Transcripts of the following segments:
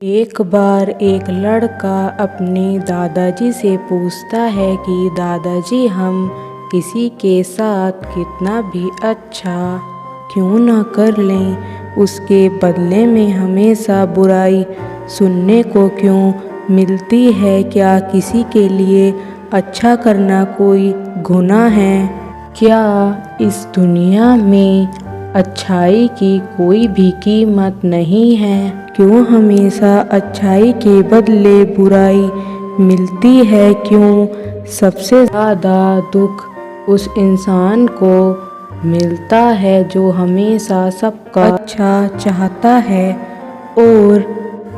एक बार एक लड़का अपने दादाजी से पूछता है कि दादाजी, हम किसी के साथ कितना भी अच्छा क्यों ना कर लें, उसके बदले में हमेशा बुराई सुनने को क्यों मिलती है। क्या किसी के लिए अच्छा करना कोई गुनाह है? क्या इस दुनिया में अच्छाई की कोई भी कीमत नहीं है? क्यों हमेशा अच्छाई के बदले बुराई मिलती है? क्यों सबसे ज़्यादा दुख उस इंसान को मिलता है जो हमेशा सबका अच्छा चाहता है और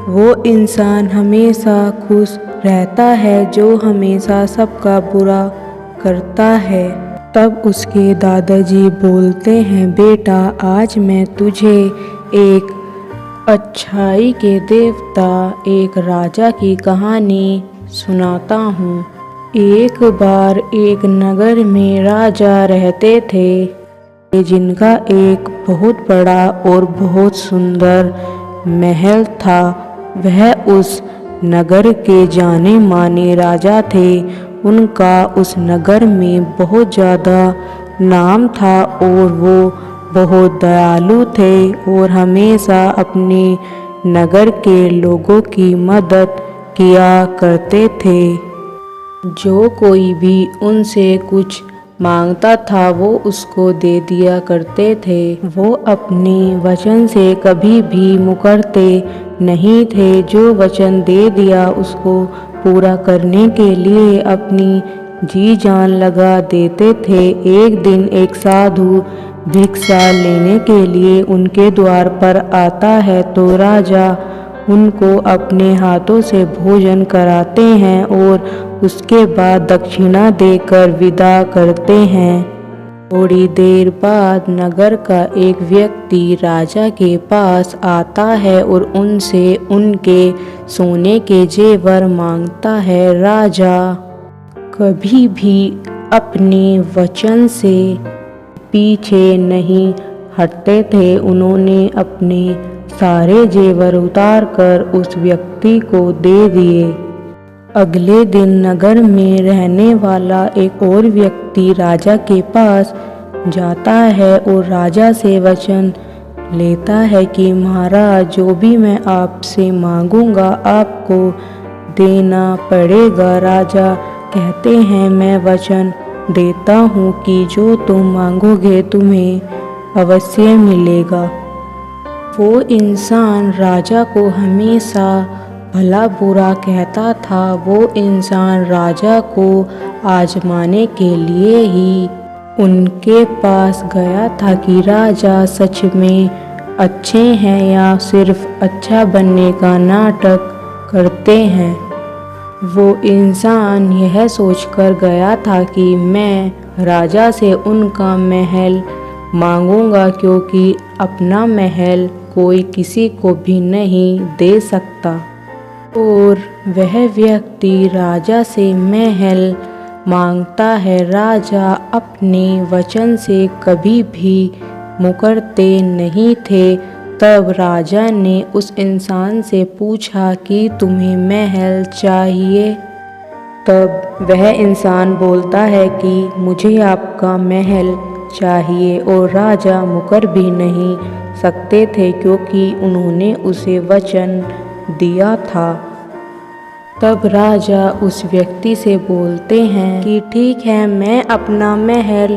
वो इंसान हमेशा खुश रहता है जो हमेशा सबका बुरा करता है? तब उसके दादाजी बोलते हैं, बेटा, आज मैं तुझे एक अच्छाई के देवता, एक राजा की कहानी सुनाता हूँ। एक बार एक नगर में राजा रहते थे जिनका एक बहुत बड़ा और बहुत सुंदर महल था। वह उस नगर के जाने माने राजा थे। उनका उस नगर में बहुत ज़्यादा नाम था और वो बहुत दयालु थे और हमेशा अपने नगर के लोगों की मदद किया करते थे। जो कोई भी उनसे कुछ मांगता था वो उसको दे दिया करते थे। वो अपने वचन से कभी भी मुकरते नहीं थे। जो वचन दे दिया उसको पूरा करने के लिए अपनी जी जान लगा देते थे। एक दिन एक साधु भिक्षा लेने के लिए उनके द्वार पर आता है तो राजा उनको अपने हाथों से भोजन कराते हैं और उसके बाद दक्षिणा देकर विदा करते हैं। थोड़ी देर बाद नगर का एक व्यक्ति राजा के पास आता है और उनसे उनके सोने के जेवर मांगता है। राजा कभी भी अपने वचन से पीछे नहीं हटते थे। उन्होंने अपने सारे जेवर उतार कर उस व्यक्ति को दे दिए। अगले दिन नगर में रहने वाला एक और व्यक्ति राजा के पास जाता है और राजा से वचन लेता है कि महाराज, जो भी मैं आपसे मांगूंगा आपको देना पड़ेगा। राजा कहते हैं, मैं वचन देता हूँ कि जो तुम मांगोगे तुम्हें अवश्य मिलेगा। वो इंसान राजा को हमेशा भला बुरा कहता था। वो इंसान राजा को आजमाने के लिए ही उनके पास गया था कि राजा सच में अच्छे हैं या सिर्फ अच्छा बनने का नाटक करते हैं। वो इंसान यह सोचकर गया था कि मैं राजा से उनका महल मांगूंगा क्योंकि अपना महल कोई किसी को भी नहीं दे सकता। और वह व्यक्ति राजा से महल मांगता है। राजा अपने वचन से कभी भी मुकरते नहीं थे। तब राजा ने उस इंसान से पूछा कि तुम्हें महल चाहिए? तब वह इंसान बोलता है कि मुझे आपका महल चाहिए। और राजा मुकर भी नहीं सकते थे क्योंकि उन्होंने उसे वचन दिया था। तब राजा उस व्यक्ति से बोलते हैं कि ठीक है, मैं अपना महल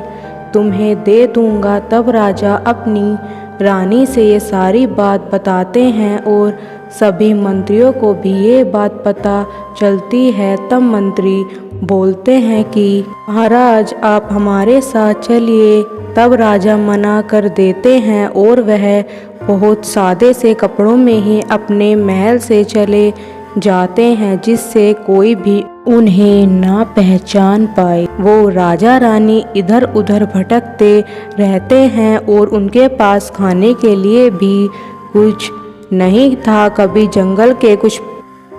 तुम्हें दे दूंगा। तब राजा अपनी रानी से ये सारी बात बताते हैं और सभी मंत्रियों को भी ये बात पता चलती है। तब मंत्री बोलते हैं कि महाराज, आप हमारे साथ चलिए। तब राजा मना कर देते हैं और वह बहुत सादे से कपड़ों में ही अपने महल से चले जाते हैं जिससे कोई भी उन्हें ना पहचान पाए। वो राजा रानी इधर उधर भटकते रहते हैं और उनके पास खाने के लिए भी कुछ नहीं था। कभी जंगल के कुछ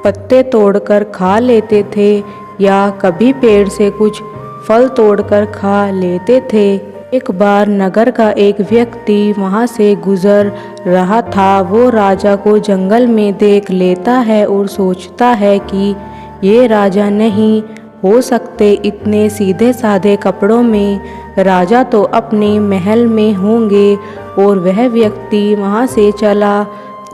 पत्ते तोड़कर खा लेते थे या कभी पेड़ से कुछ फल तोड़कर खा लेते थे। एक बार नगर का एक व्यक्ति वहां से गुजर रहा था। वो राजा को जंगल में देख लेता है और सोचता है कि ये राजा नहीं हो सकते इतने सीधे साधे कपड़ों में, राजा तो अपने महल में होंगे। और वह व्यक्ति वहां से चला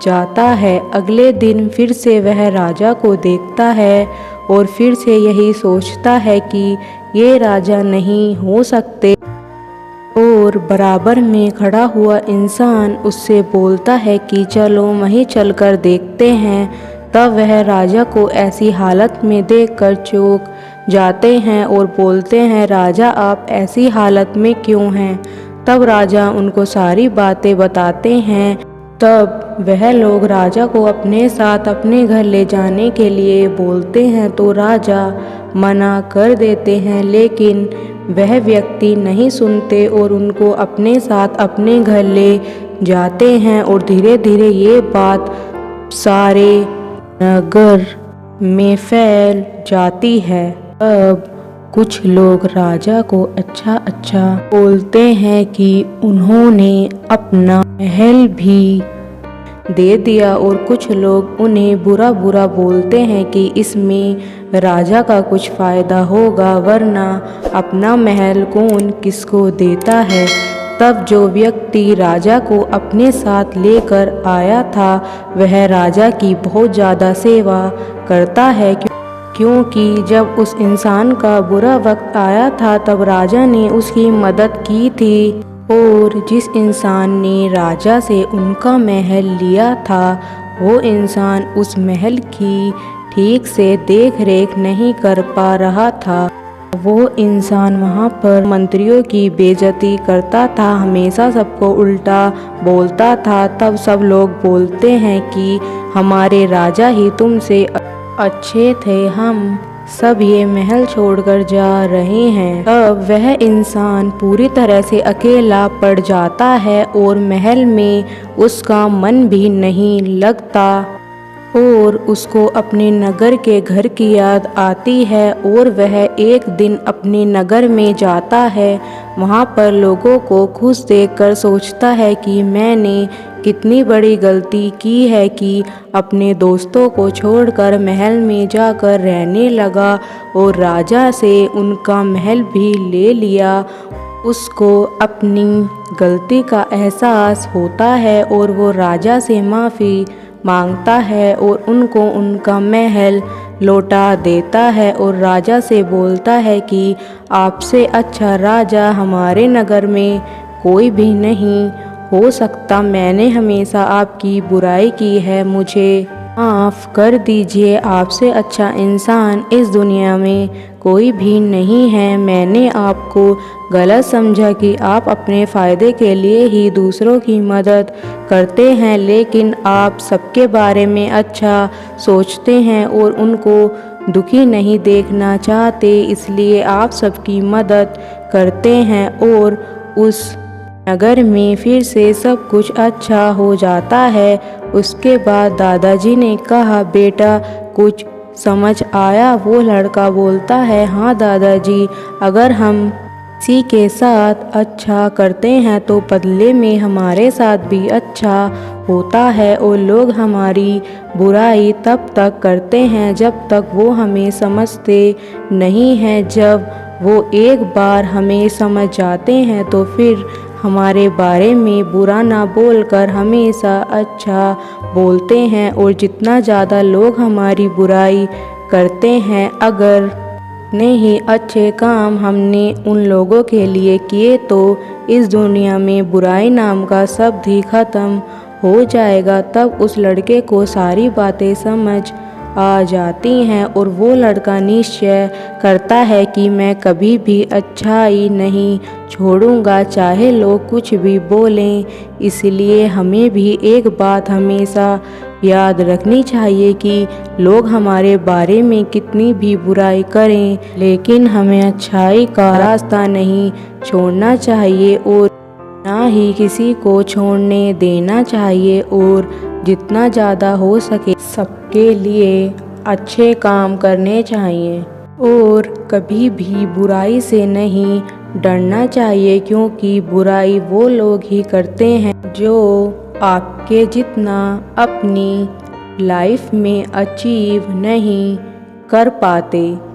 जाता है। अगले दिन फिर से वह राजा को देखता है और फिर से यही सोचता है कि ये राजा नहीं हो सकते। और बराबर में खड़ा हुआ इंसान उससे बोलता है कि चलो वहीं चलकर देखते हैं। तब वह राजा को ऐसी हालत में देखकर चौंक जाते हैं और बोलते हैं, राजा आप ऐसी हालत में क्यों हैं? तब राजा उनको सारी बातें बताते हैं। तब वह लोग राजा को अपने साथ अपने घर ले जाने के लिए बोलते हैं तो राजा मना कर देते हैं, लेकिन वह व्यक्ति नहीं सुनते और उनको अपने साथ अपने घर ले जाते हैं। और धीरे धीरे ये बात सारे नगर में फैल जाती है। अब कुछ लोग राजा को अच्छा अच्छा बोलते हैं कि उन्होंने अपना महल भी दे दिया और कुछ लोग उन्हें बुरा बुरा बोलते हैं कि इसमें राजा का कुछ फ़ायदा होगा, वरना अपना महल कौन किसको देता है। तब जो व्यक्ति राजा को अपने साथ लेकर आया था वह राजा की बहुत ज़्यादा सेवा करता है, क्योंकि जब उस इंसान का बुरा वक्त आया था तब राजा ने उसकी मदद की थी। और जिस इंसान ने राजा से उनका महल लिया था वो इंसान उस महल की ठीक से देख रेख नहीं कर पा रहा था। वो इंसान वहाँ पर मंत्रियों की बेइज्जती करता था, हमेशा सबको उल्टा बोलता था। तब सब लोग बोलते हैं कि हमारे राजा ही तुमसे अच्छे थे, हम सब ये महल छोड़कर जा रहे हैं। तब वह इंसान पूरी तरह से अकेला पड़ जाता है और महल में उसका मन भी नहीं लगता और उसको अपने नगर के घर की याद आती है। और वह एक दिन अपने नगर में जाता है। वहाँ पर लोगों को खुश देखकर सोचता है कि मैंने कितनी बड़ी गलती की है कि अपने दोस्तों को छोड़कर महल में जाकर रहने लगा और राजा से उनका महल भी ले लिया। उसको अपनी गलती का एहसास होता है और वो राजा से माफ़ी मांगता है और उनको उनका महल लौटा देता है और राजा से बोलता है कि आपसे अच्छा राजा हमारे नगर में कोई भी नहीं हो सकता। मैंने हमेशा आपकी बुराई की है, मुझे माफ़ कर दीजिए। आपसे अच्छा इंसान इस दुनिया में कोई भी नहीं है। मैंने आपको गलत समझा कि आप अपने फ़ायदे के लिए ही दूसरों की मदद करते हैं, लेकिन आप सबके बारे में अच्छा सोचते हैं और उनको दुखी नहीं देखना चाहते, इसलिए आप सबकी मदद करते हैं। और उस नगर में फिर से सब कुछ अच्छा हो जाता है। उसके बाद दादाजी ने कहा, बेटा कुछ समझ आया? वो लड़का बोलता है, हाँ दादाजी, अगर हम किसी के साथ अच्छा करते हैं तो बदले में हमारे साथ भी अच्छा होता है और लोग हमारी बुराई तब तक करते हैं जब तक वो हमें समझते नहीं हैं। जब वो एक बार हमें समझ जाते हैं तो फिर हमारे बारे में बुरा ना बोलकर हमेशा अच्छा बोलते हैं। और जितना ज़्यादा लोग हमारी बुराई करते हैं, अगर इतने ही अच्छे काम हमने उन लोगों के लिए किए तो इस दुनिया में बुराई नाम का शब्द ही ख़त्म हो जाएगा। तब उस लड़के को सारी बातें समझ आ जाती हैं और वो लड़का निश्चय करता है कि मैं कभी भी अच्छाई नहीं छोड़ूंगा, चाहे लोग कुछ भी बोलें। इसलिए हमें भी एक बात हमेशा याद रखनी चाहिए कि लोग हमारे बारे में कितनी भी बुराई करें, लेकिन हमें अच्छाई का रास्ता नहीं छोड़ना चाहिए और ना ही किसी को छोड़ने देना चाहिए। और जितना ज़्यादा हो सके सबके लिए अच्छे काम करने चाहिए और कभी भी बुराई से नहीं डरना चाहिए, क्योंकि बुराई वो लोग ही करते हैं जो आपके जितना अपनी लाइफ में अचीव नहीं कर पाते।